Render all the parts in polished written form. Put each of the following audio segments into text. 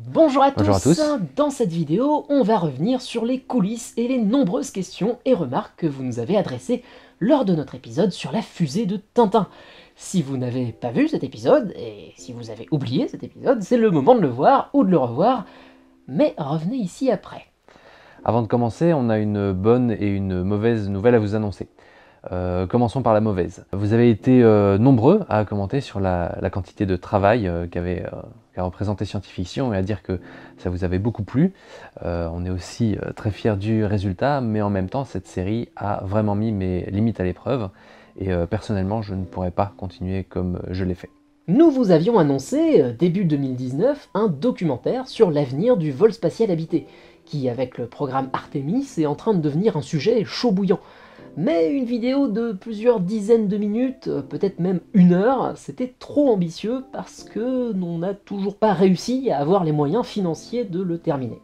Bonjour à Bonjour à tous. tous. Dans cette vidéo, on va revenir sur les coulisses et les nombreuses questions et remarques que vous nous avez adressées lors de notre épisode sur la fusée de Tintin. Si vous n'avez pas vu cet épisode, et si vous avez oublié cet épisode, c'est le moment de le voir ou de le revoir, mais revenez ici après. Avant de commencer, on a une bonne et une mauvaise nouvelle à vous annoncer. Commençons par la mauvaise. Vous avez été nombreux à commenter sur la quantité de travail qu'a représenté Science Fiction et à dire que ça vous avait beaucoup plu. On est aussi très fiers du résultat, mais en même temps, cette série a vraiment mis mes limites à l'épreuve et personnellement, je ne pourrais pas continuer comme je l'ai fait. Nous vous avions annoncé, début 2019, un documentaire sur l'avenir du vol spatial habité, qui, avec le programme Artemis, est en train de devenir un sujet chaud bouillant. Mais une vidéo de plusieurs dizaines de minutes, peut-être même 1 heure, c'était trop ambitieux parce que l'on n'a toujours pas réussi à avoir les moyens financiers de le terminer.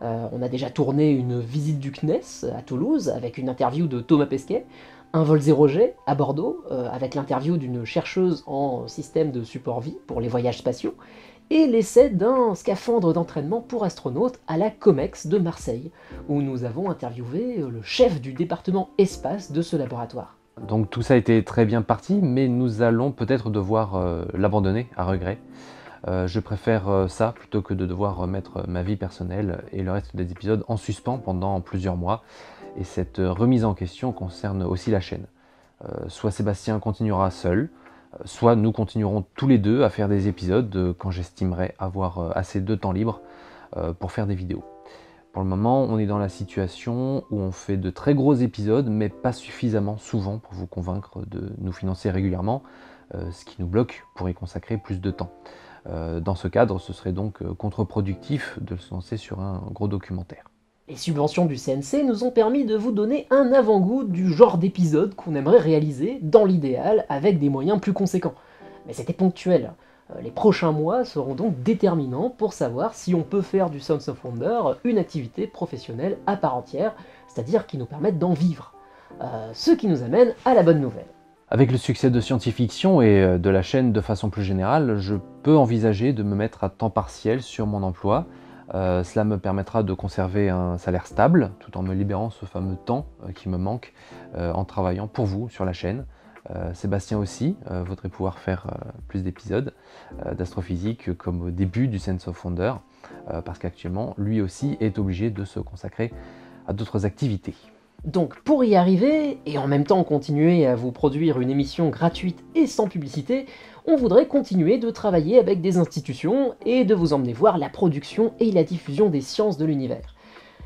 On a déjà tourné une visite du CNES à Toulouse avec une interview de Thomas Pesquet, un vol 0G à Bordeaux avec l'interview d'une chercheuse en système de support vie pour les voyages spatiaux, et l'essai d'un scaphandre d'entraînement pour astronautes à la COMEX de Marseille, où nous avons interviewé le chef du département espace de ce laboratoire. Donc tout ça a été très bien parti, mais nous allons peut-être devoir l'abandonner à regret. Je préfère ça plutôt que de devoir remettre ma vie personnelle et le reste des épisodes en suspens pendant plusieurs mois. Et cette remise en question concerne aussi la chaîne. Soit Sébastien continuera seul, soit nous continuerons tous les deux à faire des épisodes quand j'estimerai avoir assez de temps libre pour faire des vidéos. Pour le moment, on est dans la situation où on fait de très gros épisodes, mais pas suffisamment souvent pour vous convaincre de nous financer régulièrement, ce qui nous bloque pour y consacrer plus de temps. Dans ce cadre, ce serait donc contre-productif de se lancer sur un gros documentaire. Les subventions du CNC nous ont permis de vous donner un avant-goût du genre d'épisode qu'on aimerait réaliser, dans l'idéal, avec des moyens plus conséquents. Mais c'était ponctuel. Les prochains mois seront donc déterminants pour savoir si on peut faire du Sounds of Wonder une activité professionnelle à part entière, c'est-à-dire qui nous permette d'en vivre. Ce qui nous amène à la bonne nouvelle. Avec le succès de Science-Fiction et de la chaîne de façon plus générale, je peux envisager de me mettre à temps partiel sur mon emploi. Cela me permettra de conserver un salaire stable, tout en me libérant ce fameux temps qui me manque en travaillant pour vous sur la chaîne. Sébastien aussi voudrait pouvoir faire plus d'épisodes d'astrophysique comme au début du Sense of Wonder, parce qu'actuellement, lui aussi est obligé de se consacrer à d'autres activités. Donc pour y arriver, et en même temps continuer à vous produire une émission gratuite et sans publicité, on voudrait continuer de travailler avec des institutions et de vous emmener voir la production et la diffusion des sciences de l'univers.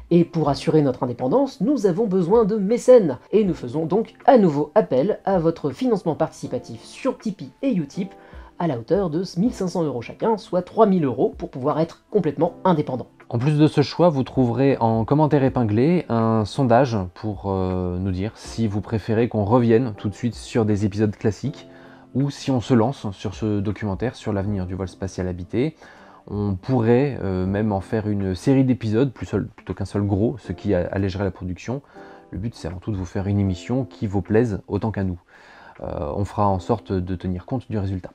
Et pour assurer notre indépendance, nous avons besoin de mécènes, et nous faisons donc à nouveau appel à votre financement participatif sur Tipeee et Utip, à la hauteur de 1500 € chacun, soit 3000 € pour pouvoir être complètement indépendant. En plus de ce choix, vous trouverez en commentaire épinglé un sondage pour nous dire si vous préférez qu'on revienne tout de suite sur des épisodes classiques ou si on se lance sur ce documentaire sur l'avenir du vol spatial habité. On pourrait même en faire une série d'épisodes plutôt qu'un seul gros, ce qui allégerait la production. Le but, c'est avant tout de vous faire une émission qui vous plaise autant qu'à nous. On fera en sorte de tenir compte du résultat.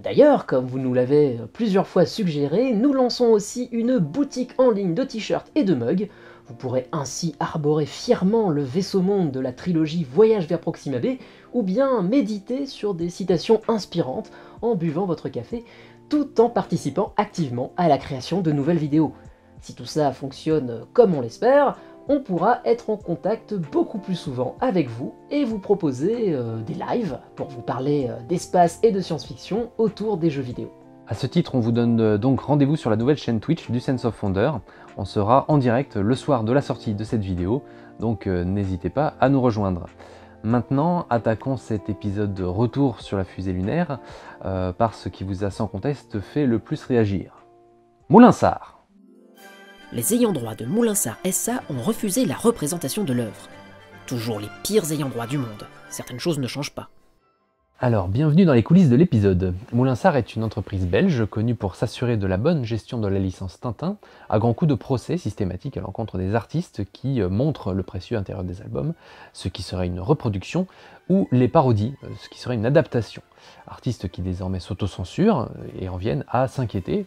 D'ailleurs, comme vous nous l'avez plusieurs fois suggéré, nous lançons aussi une boutique en ligne de t-shirts et de mugs. Vous pourrez ainsi arborer fièrement le vaisseau monde de la trilogie Voyage vers Proxima B, ou bien méditer sur des citations inspirantes en buvant votre café, tout en participant activement à la création de nouvelles vidéos. Si tout ça fonctionne comme on l'espère, on pourra être en contact beaucoup plus souvent avec vous et vous proposer des lives pour vous parler d'espace et de science-fiction autour des jeux vidéo. A ce titre, on vous donne donc rendez-vous sur la nouvelle chaîne Twitch du Sense of Wonder. On sera en direct le soir de la sortie de cette vidéo, donc n'hésitez pas à nous rejoindre. Maintenant, attaquons cet épisode de retour sur la fusée lunaire par ce qui vous a sans conteste fait le plus réagir. Moulinsart. Les ayants droit de Moulinsart SA ont refusé la représentation de l'œuvre. Toujours les pires ayants droit du monde. Certaines choses ne changent pas. Alors, bienvenue dans les coulisses de l'épisode. Moulinsart est une entreprise belge connue pour s'assurer de la bonne gestion de la licence Tintin, à grands coups de procès systématiques à l'encontre des artistes qui montrent le précieux intérieur des albums, ce qui serait une reproduction, ou les parodies, ce qui serait une adaptation. Artistes qui désormais s'autocensurent et en viennent à s'inquiéter,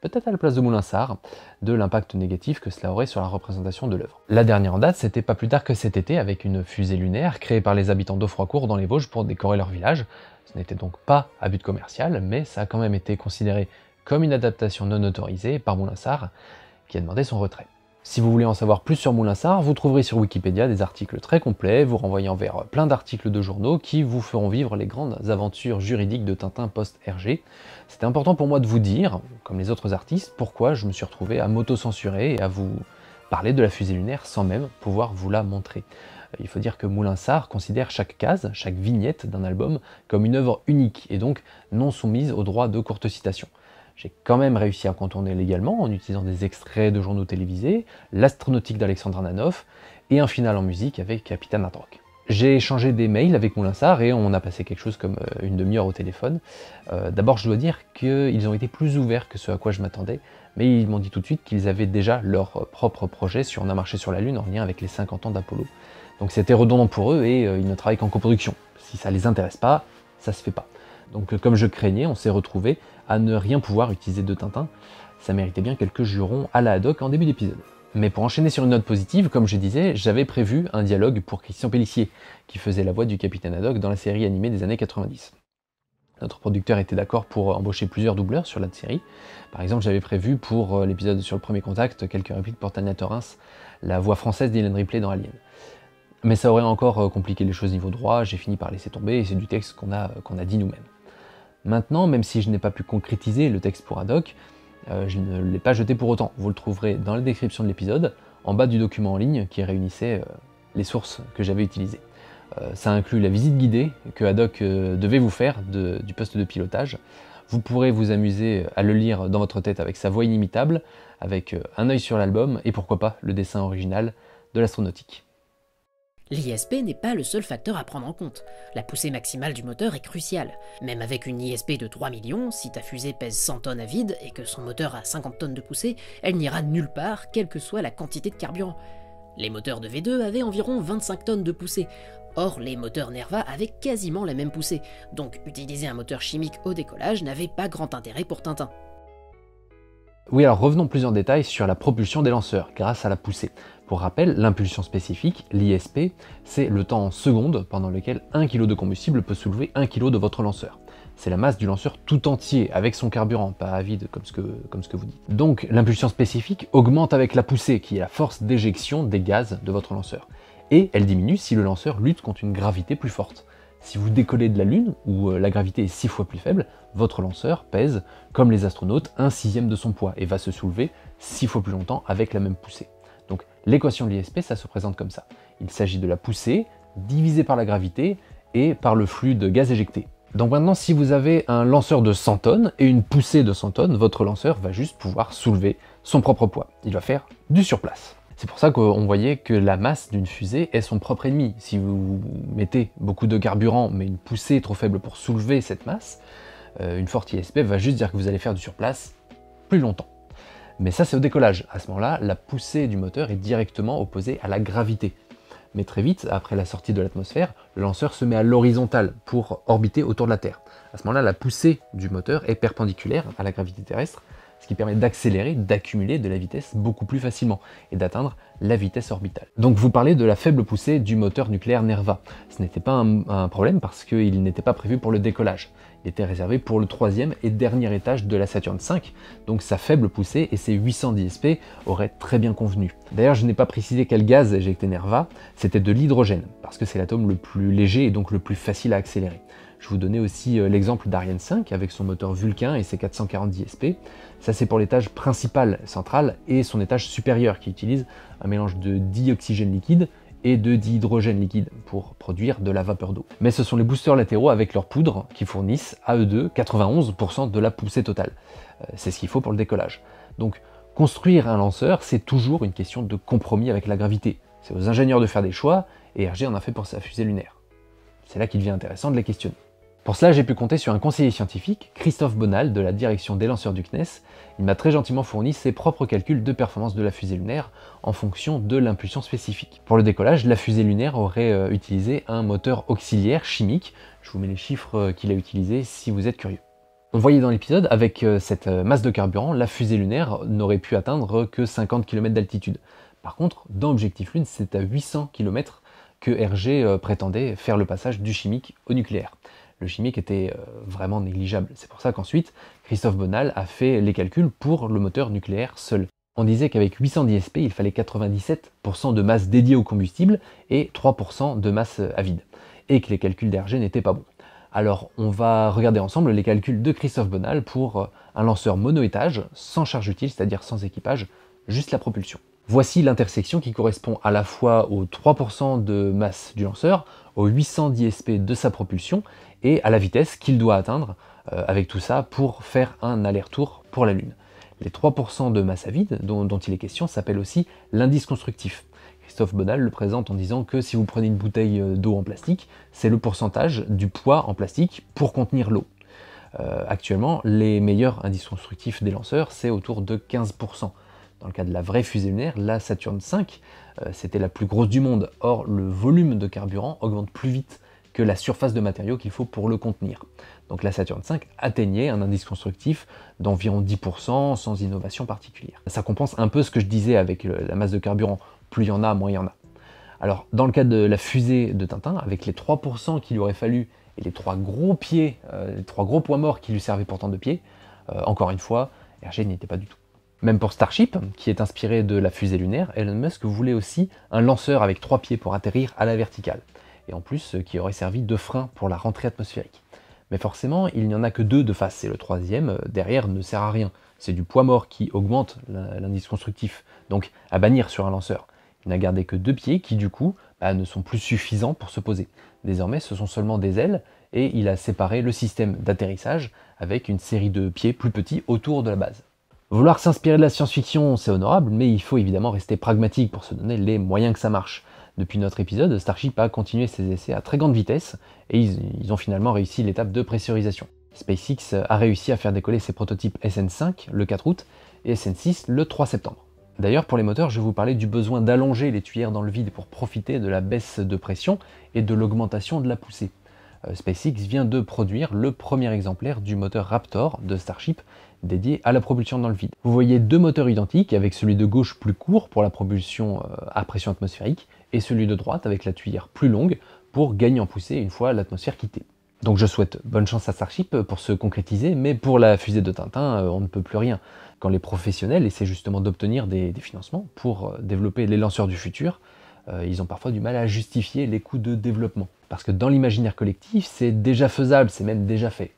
peut-être à la place de Moulinsart, de l'impact négatif que cela aurait sur la représentation de l'œuvre. La dernière en date, c'était pas plus tard que cet été, avec une fusée lunaire créée par les habitants d'Offroicourt dans les Vosges pour décorer leur village. Ce n'était donc pas à but commercial, mais ça a quand même été considéré comme une adaptation non autorisée par Moulinsart, qui a demandé son retrait. Si vous voulez en savoir plus sur Moulinsart, vous trouverez sur Wikipédia des articles très complets, vous renvoyant vers plein d'articles de journaux qui vous feront vivre les grandes aventures juridiques de Tintin post-RG. C'était important pour moi de vous dire, comme les autres artistes, pourquoi je me suis retrouvé à m'auto-censurer et à vous parler de la fusée lunaire sans même pouvoir vous la montrer. Il faut dire que Moulinsart considère chaque case, chaque vignette d'un album comme une œuvre unique et donc non soumise au droit de courte citation. J'ai quand même réussi à contourner légalement en utilisant des extraits de journaux télévisés, l'astronautique d'Alexandre Ananoff et un final en musique avec Capitaine Hard Rock. J'ai échangé des mails avec Moulinsart et on a passé quelque chose comme une demi-heure au téléphone. D'abord je dois dire qu'ils ont été plus ouverts que ce à quoi je m'attendais, mais ils m'ont dit tout de suite qu'ils avaient déjà leur propre projet sur On a marché sur la Lune en lien avec les 50 ans d'Apollo. Donc c'était redondant pour eux et ils ne travaillent qu'en coproduction. Si ça les intéresse pas, ça se fait pas. Donc comme je craignais, on s'est retrouvés à ne rien pouvoir utiliser de Tintin. Ça méritait bien quelques jurons à la Haddock en début d'épisode. Mais pour enchaîner sur une note positive, comme je disais, j'avais prévu un dialogue pour Christian Pellissier, qui faisait la voix du Capitaine Haddock dans la série animée des années 90. Notre producteur était d'accord pour embaucher plusieurs doubleurs sur la série. Par exemple, j'avais prévu pour l'épisode sur le premier contact quelques répliques pour Tania Torrens, la voix française d'Hélène Ripley dans Alien. Mais ça aurait encore compliqué les choses niveau droit, j'ai fini par laisser tomber et c'est du texte qu'on a dit nous-mêmes. Maintenant, même si je n'ai pas pu concrétiser le texte pour Haddock, je ne l'ai pas jeté pour autant. Vous le trouverez dans la description de l'épisode, en bas du document en ligne qui réunissait les sources que j'avais utilisées. Ça inclut la visite guidée que Haddock devait vous faire du poste de pilotage. Vous pourrez vous amuser à le lire dans votre tête avec sa voix inimitable, avec un œil sur l'album et pourquoi pas le dessin original de l'astronautique. L'ISP n'est pas le seul facteur à prendre en compte. La poussée maximale du moteur est cruciale. Même avec une ISP de 3 millions, si ta fusée pèse 100 tonnes à vide et que son moteur a 50 tonnes de poussée, elle n'ira nulle part, quelle que soit la quantité de carburant. Les moteurs de V2 avaient environ 25 tonnes de poussée. Or, les moteurs Nerva avaient quasiment la même poussée, donc utiliser un moteur chimique au décollage n'avait pas grand intérêt pour Tintin. Oui, alors revenons plus en détail sur la propulsion des lanceurs, grâce à la poussée. Pour rappel, l'impulsion spécifique, l'ISP, c'est le temps en secondes pendant lequel 1 kg de combustible peut soulever 1 kg de votre lanceur. C'est la masse du lanceur tout entier, avec son carburant, pas à vide comme ce que vous dites. Donc l'impulsion spécifique augmente avec la poussée, qui est la force d'éjection des gaz de votre lanceur. Et elle diminue si le lanceur lutte contre une gravité plus forte. Si vous décollez de la Lune, où la gravité est 6 fois plus faible, votre lanceur pèse, comme les astronautes, 1/6 de son poids et va se soulever 6 fois plus longtemps avec la même poussée. Donc l'équation de l'ISP, ça se présente comme ça. Il s'agit de la poussée divisée par la gravité et par le flux de gaz éjecté. Donc maintenant, si vous avez un lanceur de 100 tonnes et une poussée de 100 tonnes, votre lanceur va juste pouvoir soulever son propre poids. Il va faire du surplace. C'est pour ça qu'on voyait que la masse d'une fusée est son propre ennemi. Si vous mettez beaucoup de carburant, mais une poussée trop faible pour soulever cette masse, une forte ISP va juste dire que vous allez faire du surplace plus longtemps. Mais ça, c'est au décollage. À ce moment-là, la poussée du moteur est directement opposée à la gravité. Mais très vite, après la sortie de l'atmosphère, le lanceur se met à l'horizontale pour orbiter autour de la Terre. À ce moment-là, la poussée du moteur est perpendiculaire à la gravité terrestre, ce qui permet d'accélérer, d'accumuler de la vitesse beaucoup plus facilement et d'atteindre la vitesse orbitale. Donc vous parlez de la faible poussée du moteur nucléaire Nerva. Ce n'était pas un problème parce qu'il n'était pas prévu pour le décollage. Il était réservé pour le 3e et dernier étage de la Saturne V, donc sa faible poussée et ses 800 d'ISP auraient très bien convenu. D'ailleurs, je n'ai pas précisé quel gaz éjectait Nerva, c'était de l'hydrogène, parce que c'est l'atome le plus léger et donc le plus facile à accélérer. Je vous donnais aussi l'exemple d'Ariane 5 avec son moteur Vulcain et ses 440 d'ISP. Ça c'est pour l'étage principal central et son étage supérieur qui utilise un mélange de dioxygène liquide et de dihydrogène liquide pour produire de la vapeur d'eau. Mais ce sont les boosters latéraux avec leur poudre qui fournissent à eux deux 91% de la poussée totale. C'est ce qu'il faut pour le décollage. Donc construire un lanceur, c'est toujours une question de compromis avec la gravité. C'est aux ingénieurs de faire des choix et Hergé en a fait pour sa fusée lunaire. C'est là qu'il devient intéressant de les questionner. Pour cela, j'ai pu compter sur un conseiller scientifique, Christophe Bonal, de la direction des lanceurs du CNES. Il m'a très gentiment fourni ses propres calculs de performance de la fusée lunaire en fonction de l'impulsion spécifique. Pour le décollage, la fusée lunaire aurait utilisé un moteur auxiliaire chimique. Je vous mets les chiffres qu'il a utilisés si vous êtes curieux. On voyait dans l'épisode, avec cette masse de carburant, la fusée lunaire n'aurait pu atteindre que 50 km d'altitude. Par contre, dans Objectif Lune, c'est à 800 km que Hergé prétendait faire le passage du chimique au nucléaire. Le chimique était vraiment négligeable. C'est pour ça qu'ensuite, Christophe Bonal a fait les calculs pour le moteur nucléaire seul. On disait qu'avec 810 SP, il fallait 97% de masse dédiée au combustible et 3% de masse à vide, et que les calculs d'Hergé n'étaient pas bons. Alors, on va regarder ensemble les calculs de Christophe Bonal pour un lanceur mono-étage, sans charge utile, c'est-à-dire sans équipage, juste la propulsion. Voici l'intersection qui correspond à la fois aux 3% de masse du lanceur, aux 810 SP de sa propulsion, et à la vitesse qu'il doit atteindre avec tout ça pour faire un aller-retour pour la Lune. Les 3% de masse à vide dont il est question s'appellent aussi l'indice constructif. Christophe Bonal le présente en disant que si vous prenez une bouteille d'eau en plastique, c'est le pourcentage du poids en plastique pour contenir l'eau. Actuellement, les meilleurs indices constructifs des lanceurs, c'est autour de 15%. Dans le cas de la vraie fusée lunaire, la Saturn V, c'était la plus grosse du monde. Or, le volume de carburant augmente plus vite que la surface de matériaux qu'il faut pour le contenir. Donc la Saturn V atteignait un indice constructif d'environ 10% sans innovation particulière. Ça compense un peu ce que je disais avec la masse de carburant. Plus il y en a, moins il y en a. Alors, dans le cas de la fusée de Tintin, avec les 3% qu'il lui aurait fallu et les 3 gros pieds, les 3 gros poids morts qui lui servaient pourtant de pieds, encore une fois, Hergé n'y était pas du tout. Même pour Starship, qui est inspiré de la fusée lunaire, Elon Musk voulait aussi un lanceur avec 3 pieds pour atterrir à la verticale, et en plus qui aurait servi de frein pour la rentrée atmosphérique. Mais forcément, il n'y en a que 2 de face, et le troisième, derrière, ne sert à rien. C'est du poids mort qui augmente l'indice constructif, donc à bannir sur un lanceur. Il n'a gardé que 2 pieds qui, du coup, ne sont plus suffisants pour se poser. Désormais, ce sont seulement des ailes, et il a séparé le système d'atterrissage avec une série de pieds plus petits autour de la base. Vouloir s'inspirer de la science-fiction, c'est honorable, mais il faut évidemment rester pragmatique pour se donner les moyens que ça marche. Depuis notre épisode, Starship a continué ses essais à très grande vitesse, et ils ont finalement réussi l'étape de pressurisation. SpaceX a réussi à faire décoller ses prototypes SN5 le 4 août et SN6 le 3 septembre. D'ailleurs, pour les moteurs, je vais vous parler du besoin d'allonger les tuyères dans le vide pour profiter de la baisse de pression et de l'augmentation de la poussée. SpaceX vient de produire le premier exemplaire du moteur Raptor de Starship dédié à la propulsion dans le vide. Vous voyez 2 moteurs identiques, avec celui de gauche plus court pour la propulsion à pression atmosphérique et celui de droite avec la tuyère plus longue pour gagner en poussée une fois l'atmosphère quittée. Donc je souhaite bonne chance à Starship pour se concrétiser, mais pour la fusée de Tintin, on ne peut plus rien. Quand les professionnels essaient justement d'obtenir des financements pour développer les lanceurs du futur, ils ont parfois du mal à justifier les coûts de développement. Parce que dans l'imaginaire collectif, c'est déjà faisable, c'est même déjà fait.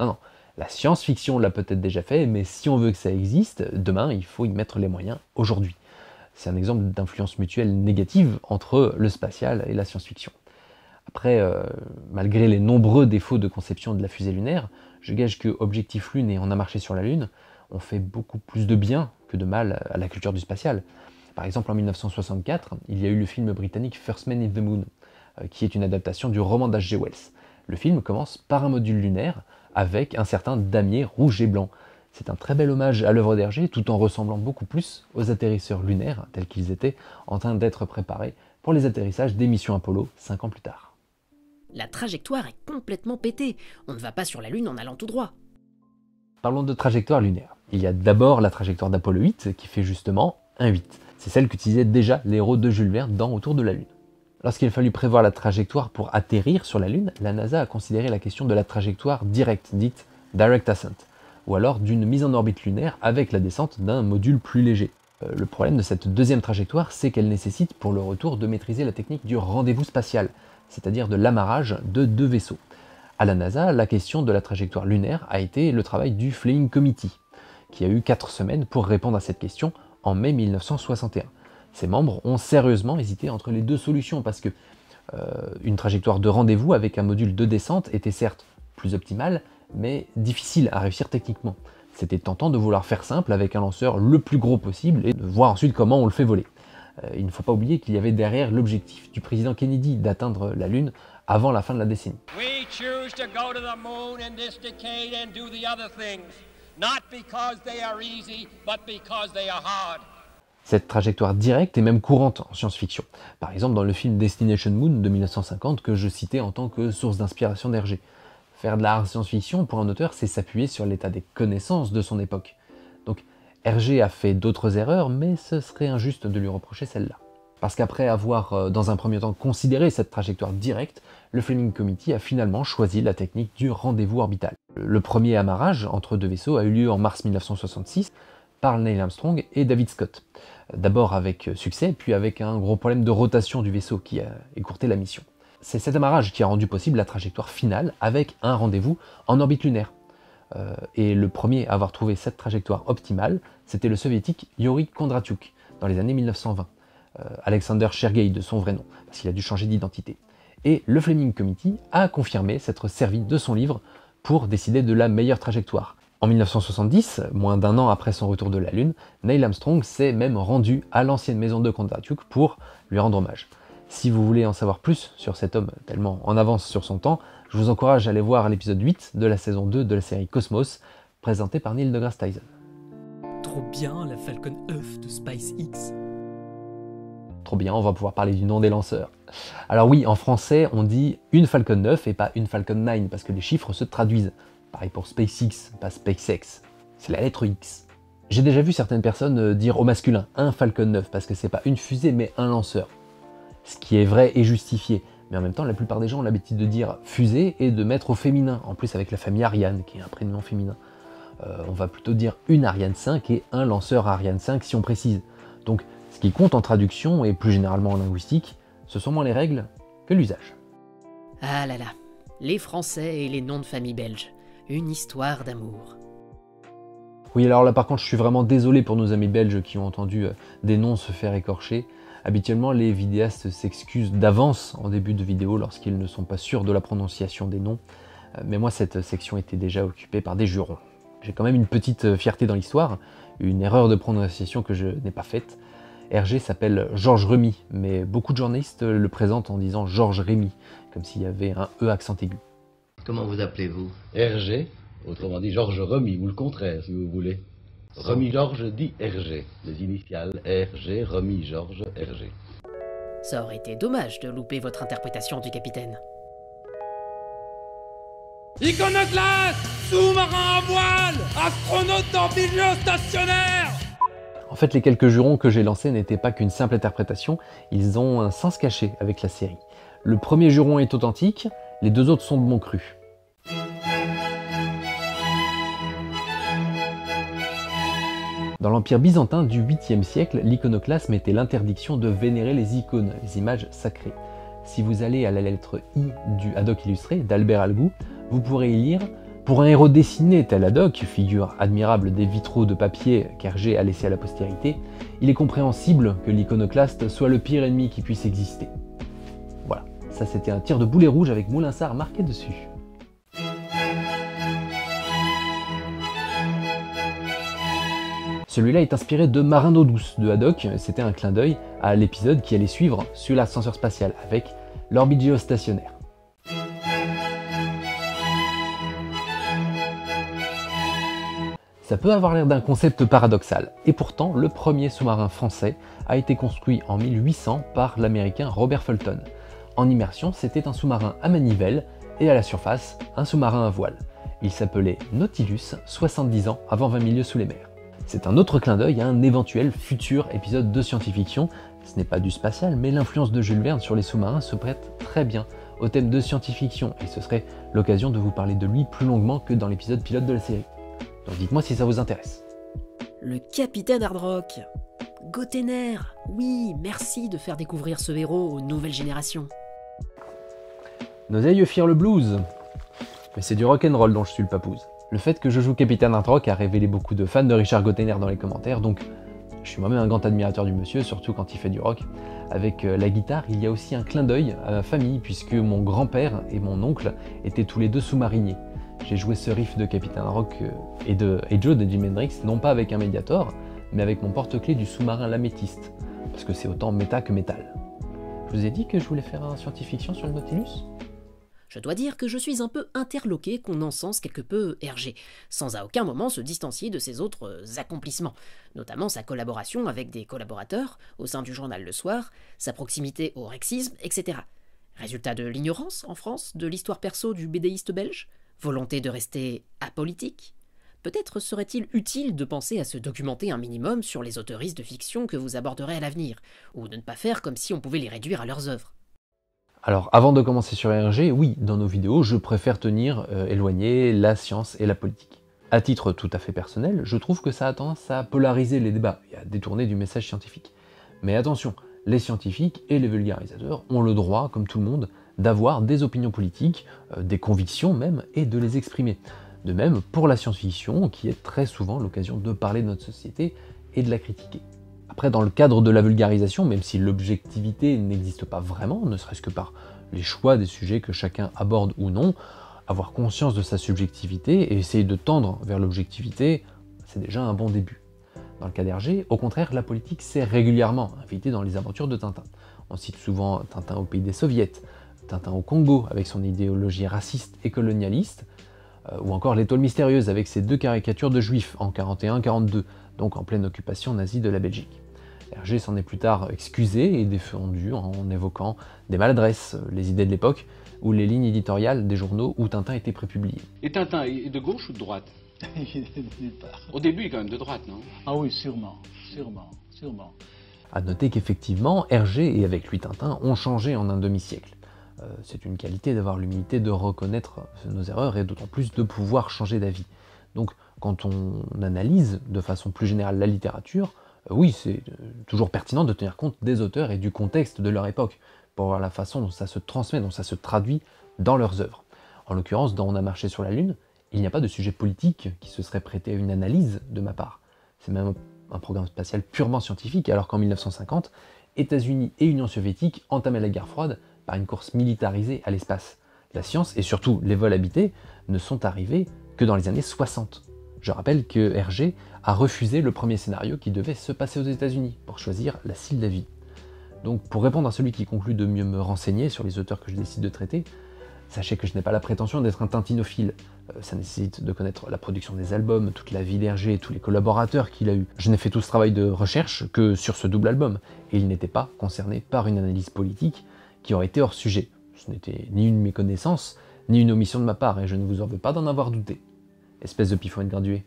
Non, la science-fiction l'a peut-être déjà fait, mais si on veut que ça existe, demain, il faut y mettre les moyens aujourd'hui. C'est un exemple d'influence mutuelle négative entre le spatial et la science-fiction. Après, malgré les nombreux défauts de conception de la fusée lunaire, je gage que Objectif Lune et On a marché sur la Lune ont fait beaucoup plus de bien que de mal à la culture du spatial. Par exemple, en 1964, il y a eu le film britannique First Man in the Moon, qui est une adaptation du roman d'H.G. Wells. Le film commence par un module lunaire avec un certain damier rouge et blanc. C'est un très bel hommage à l'œuvre d'Hergé, tout en ressemblant beaucoup plus aux atterrisseurs lunaires, tels qu'ils étaient en train d'être préparés pour les atterrissages des missions Apollo 5 ans plus tard. La trajectoire est complètement pétée. On ne va pas sur la Lune en allant tout droit. Parlons de trajectoire lunaire. Il y a d'abord la trajectoire d'Apollo 8 qui fait justement un 8. C'est celle qu'utilisaient déjà les héros de Jules Verne dans Autour de la Lune. Lorsqu'il a fallu prévoir la trajectoire pour atterrir sur la Lune, la NASA a considéré la question de la trajectoire directe, dite Direct Ascent, ou alors d'une mise en orbite lunaire avec la descente d'un module plus léger. Le problème de cette deuxième trajectoire, c'est qu'elle nécessite pour le retour de maîtriser la technique du rendez-vous spatial, c'est-à-dire de l'amarrage de 2 vaisseaux. À la NASA, la question de la trajectoire lunaire a été le travail du Flying Committee, qui a eu 4 semaines pour répondre à cette question en mai 1961. Ses membres ont sérieusement hésité entre les 2 solutions parce que une trajectoire de rendez-vous avec un module de descente était certes plus optimale, mais difficile à réussir techniquement. C'était tentant de vouloir faire simple avec un lanceur le plus gros possible et de voir ensuite comment on le fait voler. Il ne faut pas oublier qu'il y avait derrière l'objectif du président Kennedy d'atteindre la Lune avant la fin de la décennie. We choose to go to the moon in this decade and do the other things, not because they are easy, but because they are hard. Cette trajectoire directe est même courante en science-fiction. Par exemple dans le film Destination Moon de 1950 que je citais en tant que source d'inspiration d'Hergé. Faire de la science-fiction, pour un auteur, c'est s'appuyer sur l'état des connaissances de son époque. Donc Hergé a fait d'autres erreurs, mais ce serait injuste de lui reprocher celle-là. Parce qu'après avoir, dans un premier temps, considéré cette trajectoire directe, le Fleming Committee a finalement choisi la technique du rendez-vous orbital. Le premier amarrage entre deux vaisseaux a eu lieu en mars 1966 par Neil Armstrong et David Scott. D'abord avec succès, puis avec un gros problème de rotation du vaisseau qui a écourté la mission. C'est cet amarrage qui a rendu possible la trajectoire finale avec un rendez-vous en orbite lunaire. Et le premier à avoir trouvé cette trajectoire optimale, c'était le soviétique Yuri Kondratyuk, dans les années 1920. Alexander Sergei de son vrai nom, parce qu'il a dû changer d'identité. Et le Fleming Committee a confirmé s'être servi de son livre pour décider de la meilleure trajectoire. En 1970, moins d'un an après son retour de la Lune, Neil Armstrong s'est même rendu à l'ancienne maison de Kondratyuk pour lui rendre hommage. Si vous voulez en savoir plus sur cet homme tellement en avance sur son temps, je vous encourage à aller voir l'épisode 8 de la saison 2 de la série Cosmos, présenté par Neil deGrasse Tyson. Trop bien la Falcon 9 de SpaceX. Trop bien, on va pouvoir parler du nom des lanceurs. Alors oui, en français, on dit une Falcon 9 et pas une Falcon 9, parce que les chiffres se traduisent. Pareil pour SpaceX, pas SpaceX. C'est la lettre X. J'ai déjà vu certaines personnes dire au masculin un Falcon 9, parce que c'est pas une fusée, mais un lanceur. Ce qui est vrai et justifié. Mais en même temps, la plupart des gens ont l'habitude de dire fusée et de mettre au féminin. En plus, avec la famille Ariane, qui est un prénom féminin. On va plutôt dire une Ariane 5 et un lanceur Ariane 5 si on précise. Donc, ce qui compte en traduction et plus généralement en linguistique, ce sont moins les règles que l'usage. Ah là là, les Français et les noms de famille belges, une histoire d'amour. Oui, alors là par contre, je suis vraiment désolé pour nos amis belges qui ont entendu des noms se faire écorcher. Habituellement, les vidéastes s'excusent d'avance en début de vidéo lorsqu'ils ne sont pas sûrs de la prononciation des noms. Mais moi, cette section était déjà occupée par des jurons. J'ai quand même une petite fierté dans l'histoire, une erreur de prononciation que je n'ai pas faite. Hergé s'appelle Georges Remy, mais beaucoup de journalistes le présentent en disant Georges Rémy, comme s'il y avait un E accent aigu. Comment vous appelez-vous? Hergé, autrement dit Georges Remy, ou le contraire si vous voulez. Remy Georges dit Hergé, les initiales Hergé, Remy Georges, Hergé. Ça aurait été dommage de louper votre interprétation du capitaine. Iconoclaste, sous-marin à voile, astronaute torpille géostationnaire. En fait, les quelques jurons que j'ai lancés n'étaient pas qu'une simple interprétation, ils ont un sens caché avec la série. Le premier juron est authentique, les deux autres sont de mon cru. Dans l'Empire byzantin du 8e siècle, l'iconoclasme était l'interdiction de vénérer les icônes, les images sacrées. Si vous allez à la lettre I du Haddock illustré d'Albert Algou, vous pourrez y lire « Pour un héros dessiné tel Haddock, figure admirable des vitraux de papier qu'Hergé a laissé à la postérité, il est compréhensible que l'iconoclaste soit le pire ennemi qui puisse exister. » Voilà, ça c'était un tir de boulet rouge avec Moulinsart marqué dessus. Celui-là est inspiré de Marin d'eau douce de Haddock, c'était un clin d'œil à l'épisode qui allait suivre sur l'ascenseur spatial avec l'orbite géostationnaire. Ça peut avoir l'air d'un concept paradoxal, et pourtant le premier sous-marin français a été construit en 1800 par l'américain Robert Fulton. En immersion, c'était un sous-marin à manivelle et à la surface, un sous-marin à voile. Il s'appelait Nautilus, 70 ans avant 20 milieux sous les mers. C'est un autre clin d'œil à un éventuel futur épisode de science-fiction. Ce n'est pas du spatial, mais l'influence de Jules Verne sur les sous-marins se prête très bien au thème de science-fiction, et ce serait l'occasion de vous parler de lui plus longuement que dans l'épisode pilote de la série. Donc dites-moi si ça vous intéresse. Le capitaine Hardrock. Gotenner. Oui, merci de faire découvrir ce héros aux nouvelles générations. Nos aïeux firent le blues. Mais c'est du rock'n'roll dont je suis le papouze. Le fait que je joue Capitaine Hardrock a révélé beaucoup de fans de Richard Gotenner dans les commentaires, donc je suis moi-même un grand admirateur du monsieur, surtout quand il fait du rock. Avec la guitare, il y a aussi un clin d'œil à ma famille, puisque mon grand-père et mon oncle étaient tous les deux sous-mariniers. J'ai joué ce riff de Capitaine Hardrock et Joe de Jimi Hendrix, non pas avec un Mediator, mais avec mon porte-clés du sous-marin l'améthyste, parce que c'est autant méta que métal. Je vous ai dit que je voulais faire un science-fiction sur le Nautilus ? Je dois dire que je suis un peu interloqué qu'on encense quelque peu Hergé, sans à aucun moment se distancier de ses autres accomplissements, notamment sa collaboration avec des collaborateurs au sein du journal Le Soir, sa proximité au rexisme, etc. Résultat de l'ignorance en France de l'histoire perso du bédéiste belge ? Volonté de rester apolitique? Peut-être serait-il utile de penser à se documenter un minimum sur les auteuristes de fiction que vous aborderez à l'avenir, ou de ne pas faire comme si on pouvait les réduire à leurs œuvres. Alors, avant de commencer sur RG, oui, dans nos vidéos, je préfère tenir éloigné la science et la politique. À titre tout à fait personnel, je trouve que ça a tendance à polariser les débats et à détourner du message scientifique. Mais attention, les scientifiques et les vulgarisateurs ont le droit, comme tout le monde, d'avoir des opinions politiques, des convictions même, et de les exprimer. De même pour la science-fiction, qui est très souvent l'occasion de parler de notre société et de la critiquer. Après, dans le cadre de la vulgarisation, même si l'objectivité n'existe pas vraiment, ne serait-ce que par les choix des sujets que chacun aborde ou non, avoir conscience de sa subjectivité et essayer de tendre vers l'objectivité, c'est déjà un bon début. Dans le cas d'Hergé, au contraire, la politique s'est régulièrement invitée dans les aventures de Tintin. On cite souvent Tintin au pays des soviets, Tintin au Congo avec son idéologie raciste et colonialiste, ou encore L'étoile mystérieuse avec ses 2 caricatures de juifs en 41-42, donc en pleine occupation nazie de la Belgique. Hergé s'en est plus tard excusé et défendu en évoquant des maladresses, les idées de l'époque, ou les lignes éditoriales des journaux où Tintin était prépublié. Et Tintin est de gauche ou de droite? Il est de nulle part. Au début, il est quand même de droite, non? Ah oui, sûrement. A noter qu'effectivement, Hergé et avec lui Tintin ont changé en un demi-siècle. C'est une qualité d'avoir l'humilité de reconnaître nos erreurs et d'autant plus de pouvoir changer d'avis. Donc quand on analyse de façon plus générale la littérature, oui, c'est toujours pertinent de tenir compte des auteurs et du contexte de leur époque, pour voir la façon dont ça se transmet, dont ça se traduit dans leurs œuvres. En l'occurrence, dans On a marché sur la Lune, il n'y a pas de sujet politique qui se serait prêté à une analyse de ma part. C'est même un programme spatial purement scientifique, alors qu'en 1950, États-Unis et Union soviétique entamaient la guerre froide par une course militarisée à l'espace. La science, et surtout les vols habités, ne sont arrivés que dans les années 60. Je rappelle que Hergé a refusé le premier scénario qui devait se passer aux États-Unis pour choisir la Scylle de vie. Donc pour répondre à celui qui conclut de mieux me renseigner sur les auteurs que je décide de traiter, sachez que je n'ai pas la prétention d'être un tintinophile. Ça nécessite de connaître la production des albums, toute la vie d'Hergé et tous les collaborateurs qu'il a eu. Je n'ai fait tout ce travail de recherche que sur ce double album, et il n'était pas concerné par une analyse politique qui aurait été hors sujet. Ce n'était ni une méconnaissance, ni une omission de ma part, et je ne vous en veux pas d'en avoir douté. Espèce de pifouette gradué.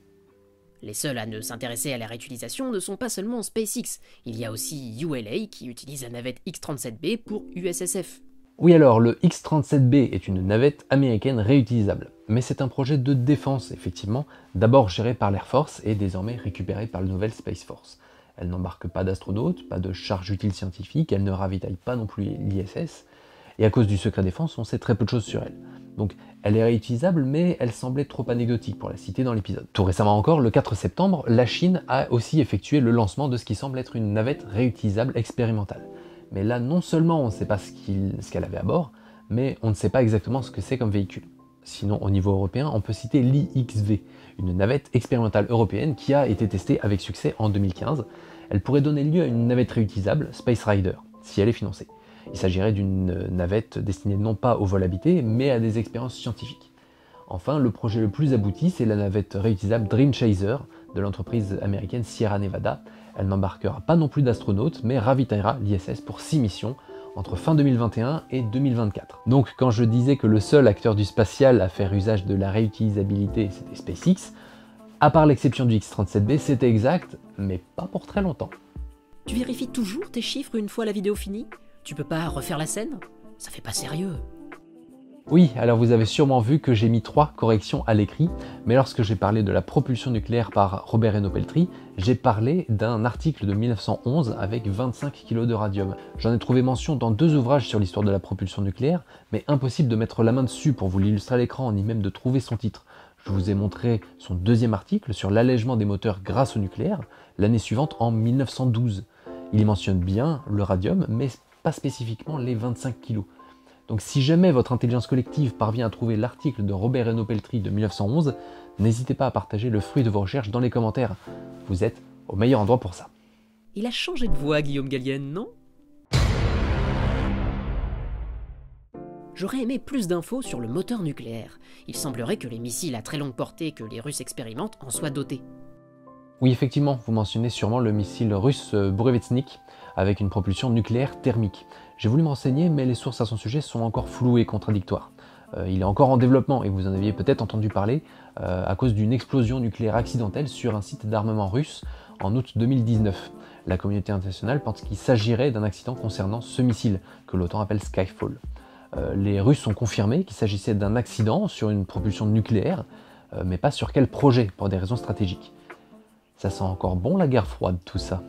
Les seuls à ne s'intéresser à la réutilisation ne sont pas seulement SpaceX, il y a aussi ULA qui utilise la navette X-37B pour USSF. Oui alors, le X-37B est une navette américaine réutilisable, mais c'est un projet de défense effectivement, d'abord géré par l'Air Force et désormais récupéré par le nouvel Space Force. Elle n'embarque pas d'astronautes, pas de charge utile scientifique, elle ne ravitaille pas non plus l'ISS, et à cause du secret défense, on sait très peu de choses sur elle. Donc elle est réutilisable, mais elle semblait trop anecdotique pour la citer dans l'épisode. Tout récemment encore, le 4 septembre, la Chine a aussi effectué le lancement de ce qui semble être une navette réutilisable expérimentale. Mais là, non seulement on ne sait pas ce qu'elle avait à bord, mais on ne sait pas exactement ce que c'est comme véhicule. Sinon, au niveau européen, on peut citer l'IXV, une navette expérimentale européenne qui a été testée avec succès en 2015. Elle pourrait donner lieu à une navette réutilisable, Space Rider, si elle est financée. Il s'agirait d'une navette destinée non pas au vol habité, mais à des expériences scientifiques. Enfin, le projet le plus abouti, c'est la navette réutilisable Dream Chaser de l'entreprise américaine Sierra Nevada. Elle n'embarquera pas non plus d'astronautes, mais ravitaillera l'ISS pour 6 missions entre fin 2021 et 2024. Donc quand je disais que le seul acteur du spatial à faire usage de la réutilisabilité, c'était SpaceX, à part l'exception du X-37B, c'était exact, mais pas pour très longtemps. Tu vérifies toujours tes chiffres une fois la vidéo finie? Tu peux pas refaire la scène? Ça fait pas sérieux. Oui, alors vous avez sûrement vu que j'ai mis 3 corrections à l'écrit, mais lorsque j'ai parlé de la propulsion nucléaire par Robert Reynaud-Peltry, j'ai parlé d'un article de 1911 avec 25 kg de radium. J'en ai trouvé mention dans 2 ouvrages sur l'histoire de la propulsion nucléaire, mais impossible de mettre la main dessus pour vous l'illustrer à l'écran, ni même de trouver son titre. Je vous ai montré son 2e article sur l'allègement des moteurs grâce au nucléaire, l'année suivante en 1912. Il y mentionne bien le radium, mais pas spécifiquement les 25 kg. Donc si jamais votre intelligence collective parvient à trouver l'article de Robert Reynaud-Peltry de 1911, n'hésitez pas à partager le fruit de vos recherches dans les commentaires. Vous êtes au meilleur endroit pour ça. Il a changé de voix, Guillaume Gallienne, non? J'aurais aimé plus d'infos sur le moteur nucléaire. Il semblerait que les missiles à très longue portée que les Russes expérimentent en soient dotés. Oui, effectivement, vous mentionnez sûrement le missile russe Burevestnik avec une propulsion nucléaire thermique. J'ai voulu me renseigner, mais les sources à son sujet sont encore floues et contradictoires. Il est encore en développement et vous en aviez peut-être entendu parler à cause d'une explosion nucléaire accidentelle sur un site d'armement russe en août 2019. La communauté internationale pense qu'il s'agirait d'un accident concernant ce missile, que l'OTAN appelle Skyfall. Les Russes ont confirmé qu'il s'agissait d'un accident sur une propulsion nucléaire, mais pas sur quel projet, pour des raisons stratégiques. Ça sent encore bon la guerre froide, tout ça.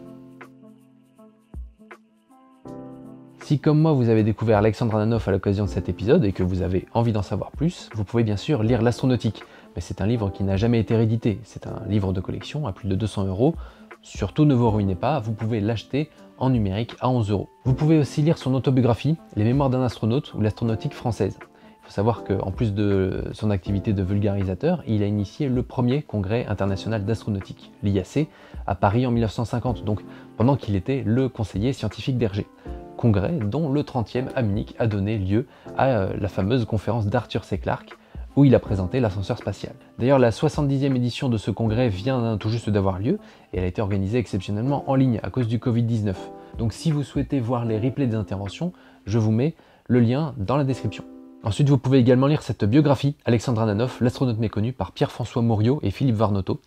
Si comme moi vous avez découvert Alexandre Ananov à l'occasion de cet épisode et que vous avez envie d'en savoir plus, vous pouvez bien sûr lire L'Astronautique, mais c'est un livre qui n'a jamais été réédité, c'est un livre de collection à plus de 200 €. Surtout ne vous ruinez pas, vous pouvez l'acheter en numérique à 11 €. Vous pouvez aussi lire son autobiographie, Les Mémoires d'un astronaute ou l'astronautique française. Il faut savoir qu'en plus de son activité de vulgarisateur, il a initié le premier congrès international d'astronautique, l'IAC, à Paris en 1950, donc pendant qu'il était le conseiller scientifique d'Hergé. Congrès dont le 30e à Munich a donné lieu à la fameuse conférence d'Arthur C. Clarke, où il a présenté l'ascenseur spatial. D'ailleurs, la 70e édition de ce congrès vient tout juste d'avoir lieu, et elle a été organisée exceptionnellement en ligne à cause du Covid-19. Donc si vous souhaitez voir les replays des interventions, je vous mets le lien dans la description. Ensuite, vous pouvez également lire cette biographie, Alexandre Ananov, l'astronaute méconnu, par Pierre-François Mouriot et Philippe Varnoto.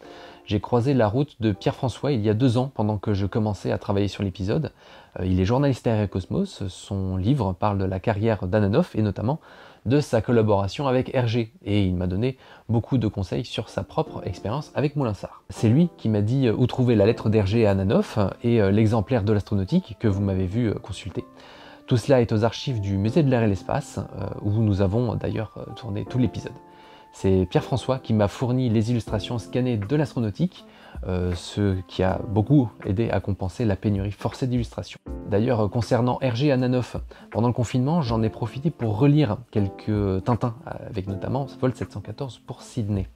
J'ai croisé la route de Pierre-François il y a 2 ans, pendant que je commençais à travailler sur l'épisode. Il est journaliste à Aérocosmos, son livre parle de la carrière d'Ananov et notamment de sa collaboration avec Hergé, et il m'a donné beaucoup de conseils sur sa propre expérience avec Moulinsart. C'est lui qui m'a dit où trouver la lettre d'Hergé à Ananov et l'exemplaire de l'astronautique que vous m'avez vu consulter. Tout cela est aux archives du Musée de l'air et l'espace, où nous avons d'ailleurs tourné tout l'épisode. C'est Pierre-François qui m'a fourni les illustrations scannées de l'astronautique, ce qui a beaucoup aidé à compenser la pénurie forcée d'illustrations. D'ailleurs, concernant Hergé Ananov, pendant le confinement, j'en ai profité pour relire quelques Tintins, avec notamment Vol 714 pour Sydney.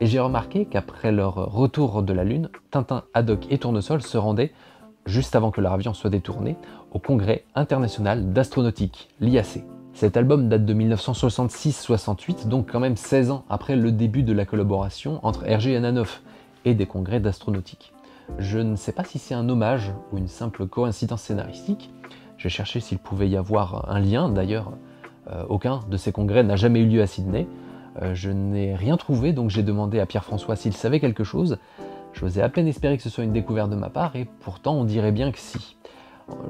Et j'ai remarqué qu'après leur retour de la Lune, Tintin, Haddock et Tournesol se rendaient, juste avant que leur avion soit détourné, au Congrès international d'astronautique, l'IAC. Cet album date de 1966-68, donc quand même 16 ans après le début de la collaboration entre Hergé et Ananov et des congrès d'astronautique. Je ne sais pas si c'est un hommage ou une simple coïncidence scénaristique. J'ai cherché s'il pouvait y avoir un lien, d'ailleurs aucun de ces congrès n'a jamais eu lieu à Sydney. Je n'ai rien trouvé, donc j'ai demandé à Pierre-François s'il savait quelque chose. J'osais à peine espérer que ce soit une découverte de ma part, et pourtant on dirait bien que si.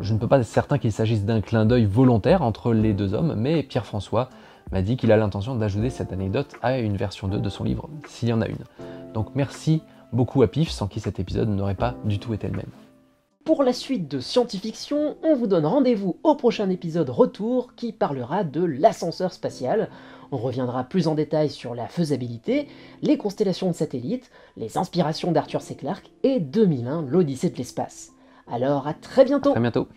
Je ne peux pas être certain qu'il s'agisse d'un clin d'œil volontaire entre les deux hommes, mais Pierre-François m'a dit qu'il a l'intention d'ajouter cette anecdote à une version 2 de son livre, s'il y en a une. Donc merci beaucoup à Pif, sans qui cet épisode n'aurait pas du tout été le même. Pour la suite de Scientifiction, on vous donne rendez-vous au prochain épisode Retour qui parlera de l'ascenseur spatial. On reviendra plus en détail sur la faisabilité, les constellations de satellites, les inspirations d'Arthur C. Clarke et 2001, l'Odyssée de l'espace. Alors à très bientôt. À très bientôt.